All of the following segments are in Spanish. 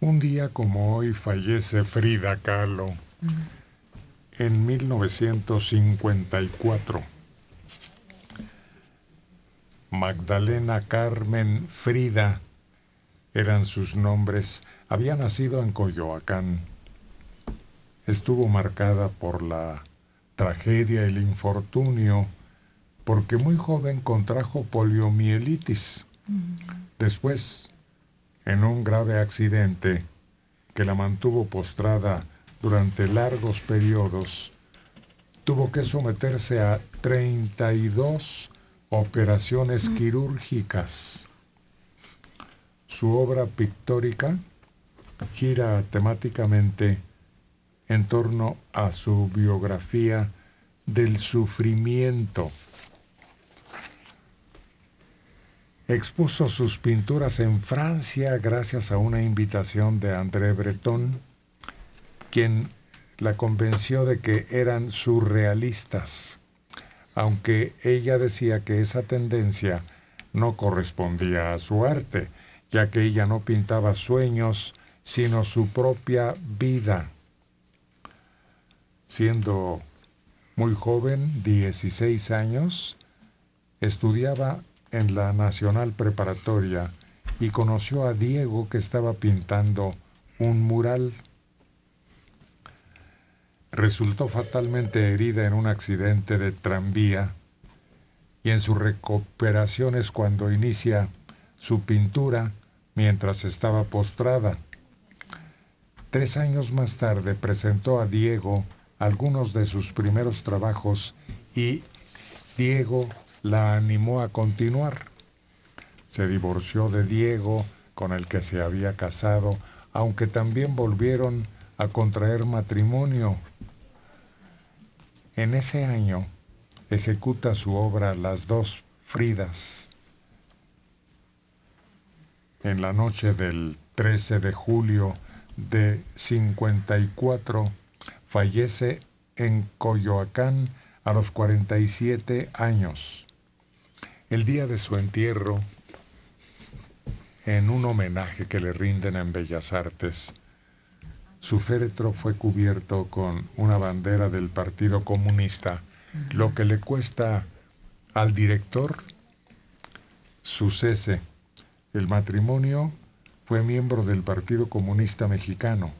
Un día como hoy fallece Frida Kahlo en 1954. Magdalena, Carmen, Frida eran sus nombres. Había nacido en Coyoacán. Estuvo marcada por la tragedia y el infortunio porque muy joven contrajo poliomielitis. Después, en un grave accidente que la mantuvo postrada durante largos periodos, tuvo que someterse a 32 operaciones quirúrgicas. Su obra pictórica gira temáticamente en torno a su biografía del sufrimiento. Expuso sus pinturas en Francia gracias a una invitación de André Breton, quien la convenció de que eran surrealistas, aunque ella decía que esa tendencia no correspondía a su arte, ya que ella no pintaba sueños, sino su propia vida. Siendo muy joven, 16 años, estudiaba en la Nacional Preparatoria y conoció a Diego, que estaba pintando un mural. Resultó fatalmente herida en un accidente de tranvía y en su recuperación es cuando inicia su pintura mientras estaba postrada. 3 años más tarde presentó a Diego algunos de sus primeros trabajos y Diego la animó a continuar. Se divorció de Diego, con el que se había casado, aunque también volvieron a contraer matrimonio. En ese año ejecuta su obra Las dos Fridas. En la noche del 13 de julio de 54, fallece en Coyoacán a los 47 años. El día de su entierro, en un homenaje que le rinden en Bellas Artes, su féretro fue cubierto con una bandera del Partido Comunista, lo que le cuesta al director su cese. El matrimonio fue miembro del Partido Comunista Mexicano.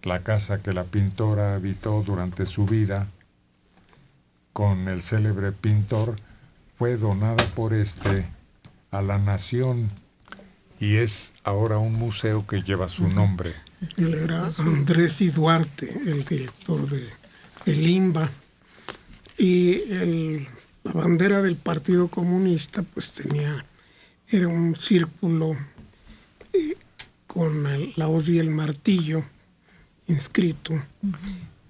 La casa que la pintora habitó durante su vida con el célebre pintor fue donada por este a la nación y es ahora un museo que lleva su nombre. Él era Andrés y Duarte, el director del IMBA, y la bandera del Partido Comunista pues era un círculo con la hoz y el martillo inscrito,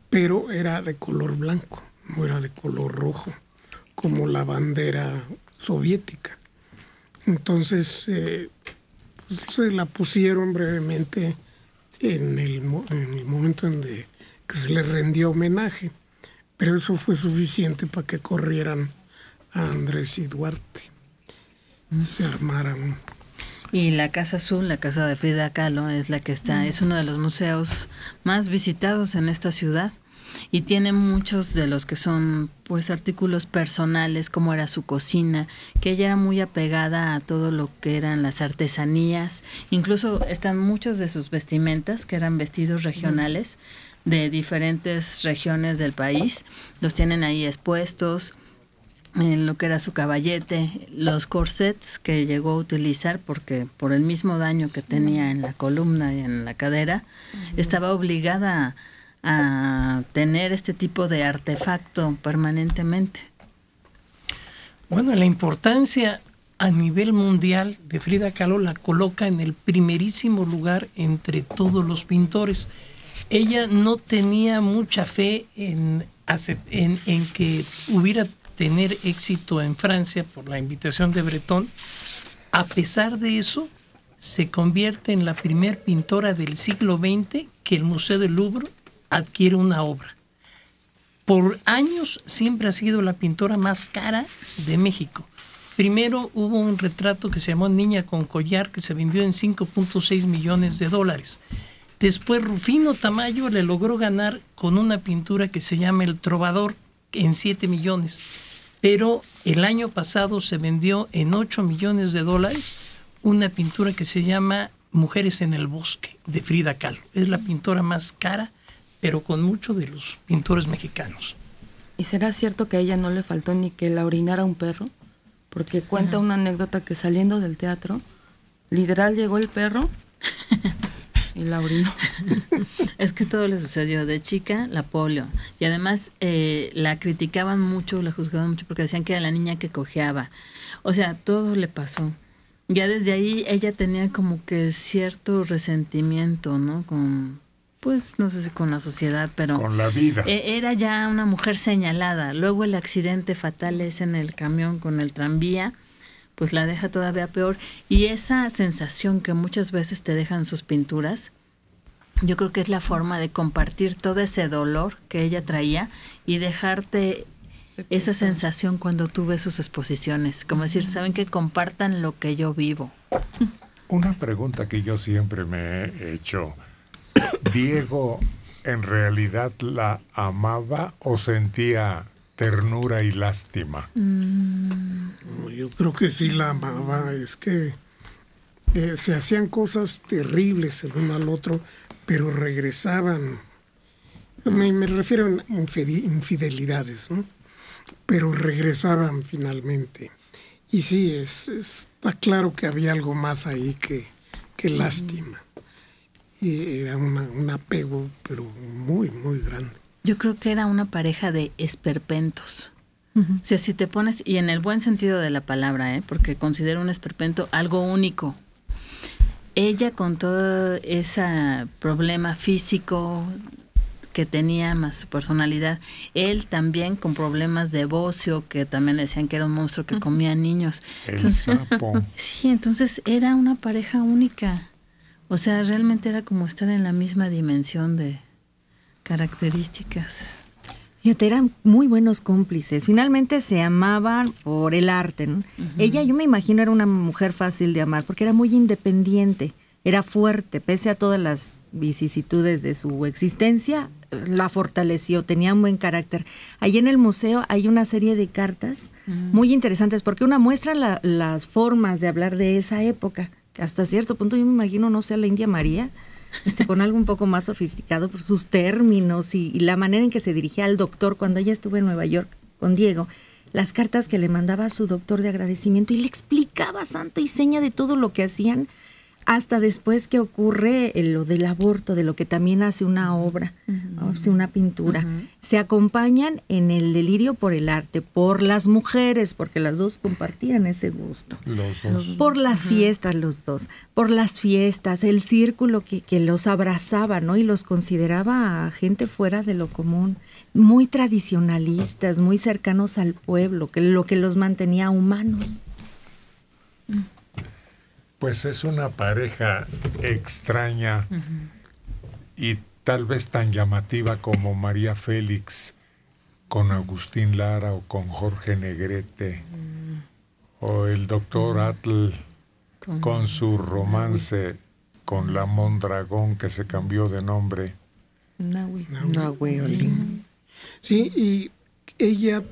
pero era de color blanco, no era de color rojo, como la bandera soviética. Entonces, pues se la pusieron brevemente en el momento que se le rendió homenaje, pero eso fue suficiente para que corrieran a Andrés y Duarte, se armaran. Y la Casa Azul, la casa de Frida Kahlo, es la que es uno de los museos más visitados en esta ciudad y tiene muchos de los que son pues artículos personales, como era su cocina, que ella era muy apegada a todo lo que eran las artesanías. Incluso están muchas de sus vestimentas, que eran vestidos regionales de diferentes regiones del país, los tienen ahí expuestos. En lo que era su caballete, los corsets que llegó a utilizar porque por el mismo daño que tenía en la columna y en la cadera, estaba obligada a tener este tipo de artefacto permanentemente. Bueno, la importancia a nivel mundial de Frida Kahlo la coloca en el primerísimo lugar entre todos los pintores. Ella no tenía mucha fe en que hubiera tener éxito en Francia por la invitación de Breton. A pesar de eso, se convierte en la primer pintora del siglo XX que el Museo del Louvre adquiere una obra. Por años siempre ha sido la pintora más cara de México. Primero hubo un retrato que se llamó Niña con collar, que se vendió en $5.6 millones. Después Rufino Tamayo le logró ganar con una pintura que se llama El Trovador en $7 millones. Pero el año pasado se vendió en $8 millones una pintura que se llama Mujeres en el Bosque, de Frida Kahlo. Es la pintora más cara, pero con mucho de los pintores mexicanos. ¿Y será cierto que a ella no le faltó ni que la orinara un perro? Porque cuenta una anécdota que saliendo del teatro, literal llegó el perro y la orinó. Es que todo le sucedió. De chica, la polio. Y además la criticaban mucho, la juzgaban mucho porque decían que era la niña que cojeaba. O sea, todo le pasó. Ya desde ahí ella tenía como que cierto resentimiento, ¿no? Pues no sé si con la sociedad, pero... Con la vida. Era ya una mujer señalada. Luego el accidente fatal es en el camión con el tranvía, pues la deja todavía peor. Y esa sensación que muchas veces te dejan sus pinturas, yo creo que es la forma de compartir todo ese dolor que ella traía y dejarte esa sensación cuando tú ves sus exposiciones. Como decir, ¿saben qué? Compartan lo que yo vivo. Una pregunta que yo siempre me he hecho... ¿Diego en realidad la amaba o sentía ternura y lástima? Yo creo que sí la amaba. Es que se hacían cosas terribles el uno al otro, pero regresaban. Me refiero a infidelidades, ¿no? Pero regresaban finalmente. Y sí, está claro que había algo más ahí que lástima. Y era un apego, pero muy, muy grande. Yo creo que era una pareja de esperpentos. O sea, si te pones, y en el buen sentido de la palabra, porque considero un esperpento algo único. Ella con todo ese problema físico que tenía, más su personalidad, él también con problemas de bocio, que también decían que era un monstruo que comía niños. El sapo. Sí, entonces era una pareja única. O sea, realmente era como estar en la misma dimensión de características. Fíjate, eran muy buenos cómplices. Finalmente se amaban por el arte, ¿no? Ella, yo me imagino, era una mujer fácil de amar porque era muy independiente, era fuerte, pese a todas las vicisitudes de su existencia, la fortaleció, tenía un buen carácter. Allí en el museo hay una serie de cartas muy interesantes porque una muestra las formas de hablar de esa época. Hasta cierto punto yo me imagino, no sé, a la India María, con algo un poco más sofisticado por sus términos y la manera en que se dirigía al doctor cuando ella estuvo en Nueva York con Diego, las cartas que le mandaba a su doctor de agradecimiento y le explicaba santo y seña de todo lo que hacían, hasta después que ocurre lo del aborto, de lo que también hace una obra, hace una pintura. Se acompañan en el delirio por el arte, por las mujeres, porque las dos compartían ese gusto. Los dos. Por las fiestas, los dos. Por las fiestas, el círculo que los abrazaba, ¿no? Y los consideraba gente fuera de lo común. Muy tradicionalistas, muy cercanos al pueblo, lo que los mantenía humanos. Pues es una pareja extraña y tal vez tan llamativa como María Félix con Agustín Lara o con Jorge Negrete o el doctor Atl con su romance con la Mondragón que se cambió de nombre. Sí, y ella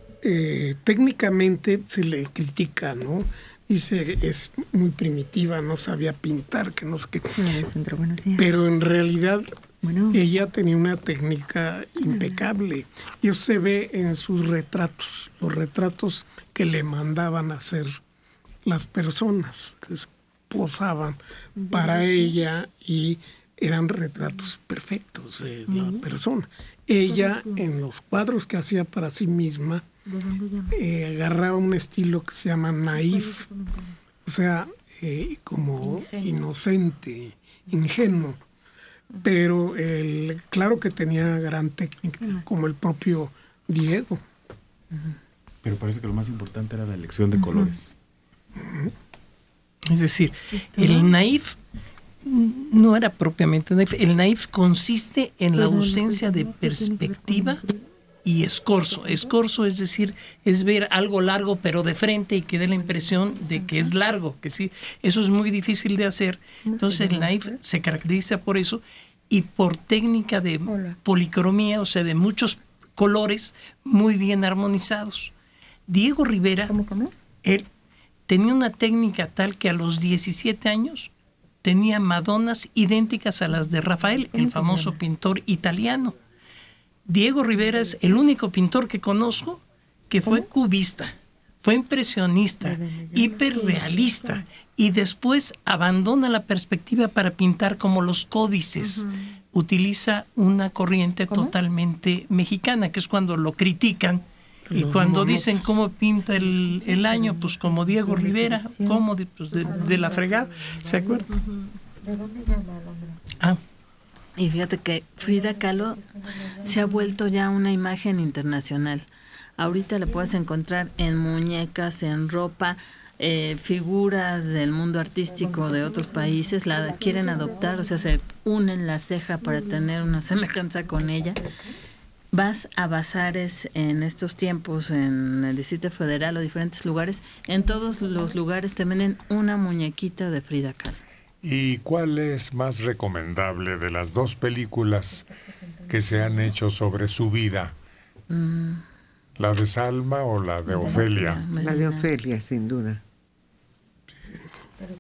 técnicamente se le critica, ¿no? Dice, es muy primitiva, no sabía pintar, que no sé qué. Pero en realidad ella tenía una técnica impecable. Y eso se ve en sus retratos, los retratos que le mandaban a hacer las personas, que posaban para ella y eran retratos perfectos de la persona. Ella, en los cuadros que hacía para sí misma, agarraba un estilo que se llama naif, o sea, como inocente, ingenuo, pero claro que tenía gran técnica, como el propio Diego. Pero parece que lo más importante era la elección de colores. Es decir, el naif no era propiamente naif. El naif consiste en la ausencia de perspectiva y escorzo. Escorzo es decir, es ver algo largo pero de frente y que dé la impresión de que es largo, que sí, eso es muy difícil de hacer. Entonces el naif se caracteriza por eso y por técnica de policromía, o sea, de muchos colores muy bien armonizados. Diego Rivera, él tenía una técnica tal que a los 17 años tenía Madonas idénticas a las de Rafael, el famoso pintor italiano. Diego Rivera es el único pintor que conozco que fue cubista, fue impresionista, hiperrealista, y después abandona la perspectiva para pintar como los códices. Utiliza una corriente totalmente mexicana, que es cuando lo critican y cuando dicen cómo pinta el año, pues como Diego Rivera, como de la fregada, ¿se acuerdan? ¿De dónde llama la Alhambra? Y fíjate que Frida Kahlo se ha vuelto ya una imagen internacional. Ahorita la puedes encontrar en muñecas, en ropa, figuras del mundo artístico de otros países la quieren adoptar, o sea, se unen la ceja para tener una semejanza con ella. Vas a bazares en estos tiempos, en el Distrito Federal o diferentes lugares, en todos los lugares te venden una muñequita de Frida Kahlo. ¿Y cuál es más recomendable de las dos películas que se han hecho sobre su vida? ¿La de Salma o la de Ofelia? La de Ofelia, sin duda.